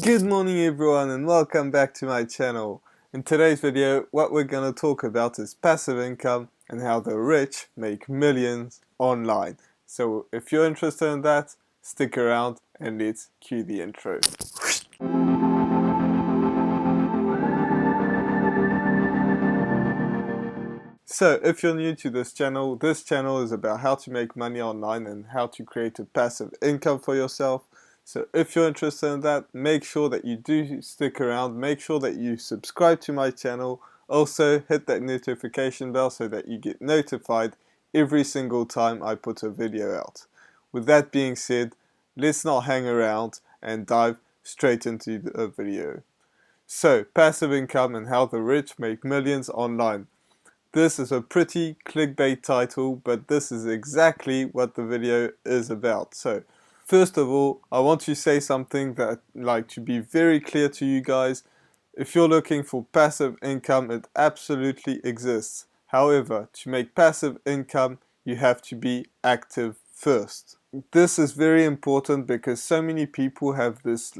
Good morning everyone and welcome back to my channel. In today's video what we're going to talk about is passive income and how the rich make millions online. So if you're interested in that, stick around and let's cue the intro. So if you're new to this channel is about how to make money online and how to create a passive income for yourself. So if you're interested in that, make sure that you do stick around, make sure that you subscribe to my channel, also hit that notification bell so that you get notified every single time I put a video out. With that being said, let's not hang around and dive straight into the video. So, passive income and how the rich make millions online. This is a pretty clickbait title, but this is exactly what the video is about. So, first of all, I want to say something that to be very clear to you guys. If you're looking for passive income, it absolutely exists. However, to make passive income, you have to be active first. This is very important because so many people have this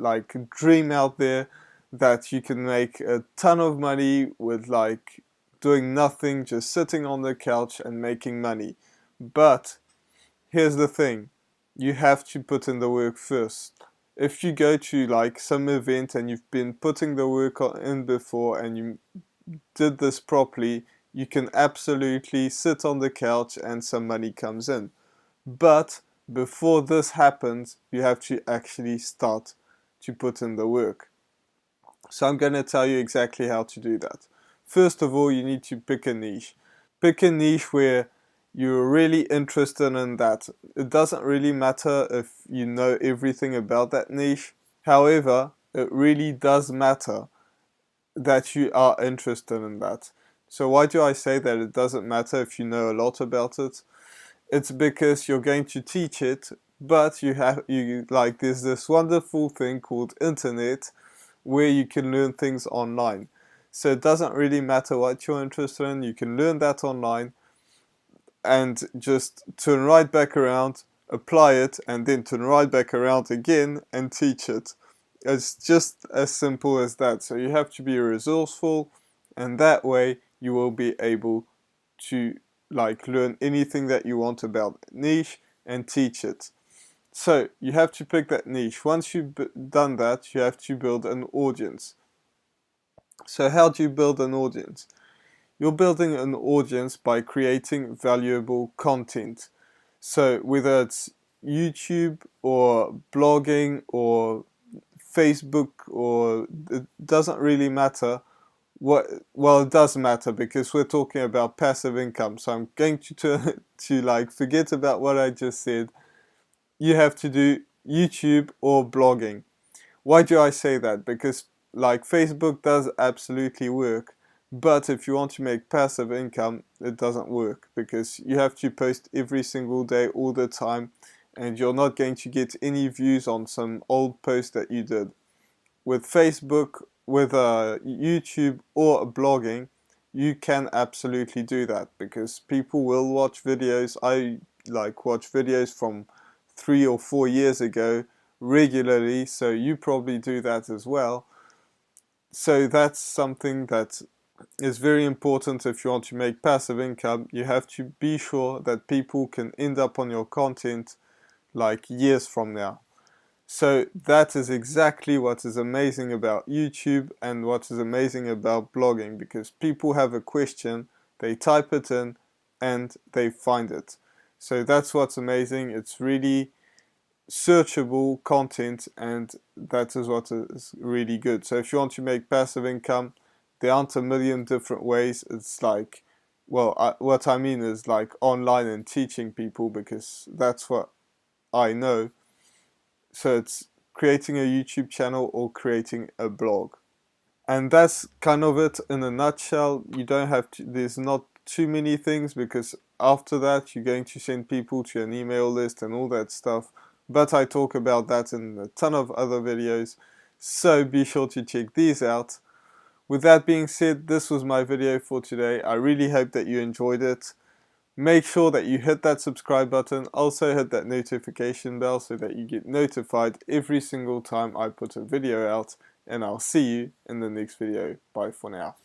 dream out there that you can make a ton of money with doing nothing, just sitting on the couch and making money. But here's the thing, you have to put in the work first. If you go to some event and you've been putting the work in before and you did this properly, you can absolutely sit on the couch and some money comes in. But before this happens, you have to actually start to put in the work. So I'm going to tell you exactly how to do that. First of all, you need to pick a niche. Pick a niche where you're really interested in that. It doesn't really matter if you know everything about that niche. However, it really does matter that you are interested in that. So why do I say that it doesn't matter if you know a lot about it? It's because you're going to teach it, but there's this wonderful thing called internet where you can learn things online. So it doesn't really matter what you're interested in, you can learn that online and just turn right back around, apply it, and then turn right back around again and teach it. It's just as simple as that. So you have to be resourceful, and that way you will be able to learn anything that you want about niche and teach it. So you have to pick that niche. Once you've done that, you have to build an audience. So how do you build an audience? You're building an audience by creating valuable content. So whether it's YouTube or blogging or Facebook, or it doesn't really matter. Well, it does matter because we're talking about passive income. So I'm going to forget about what I just said. You have to do YouTube or blogging. Why do I say that? Because Facebook does absolutely work, but if you want to make passive income, it doesn't work because you have to post every single day all the time, and you're not going to get any views on some old post that you did. With Facebook, with YouTube or blogging, you can absolutely do that because people will watch videos. I watch videos from 3 or 4 years ago regularly, so you probably do that as well. So that's something that is very important. If you want to make passive income, you have to be sure that people can end up on your content years from now. So that is exactly what is amazing about YouTube and what is amazing about blogging, because people have a question, they type it in and they find it. So that's what's amazing. It's really searchable content, and that is what is really good. So if you want to make passive income, there aren't a million different ways. It's what I mean is online and teaching people, because that's what I know. So it's creating a YouTube channel or creating a blog. And that's kind of it in a nutshell. You don't have to, there's not too many things, because after that you're going to send people to an email list and all that stuff. But I talk about that in a ton of other videos, so be sure to check these out. With that being said, this was my video for today. I really hope that you enjoyed it. Make sure that you hit that subscribe button. Also hit that notification bell so that you get notified every single time I put a video out. And I'll see you in the next video. Bye for now.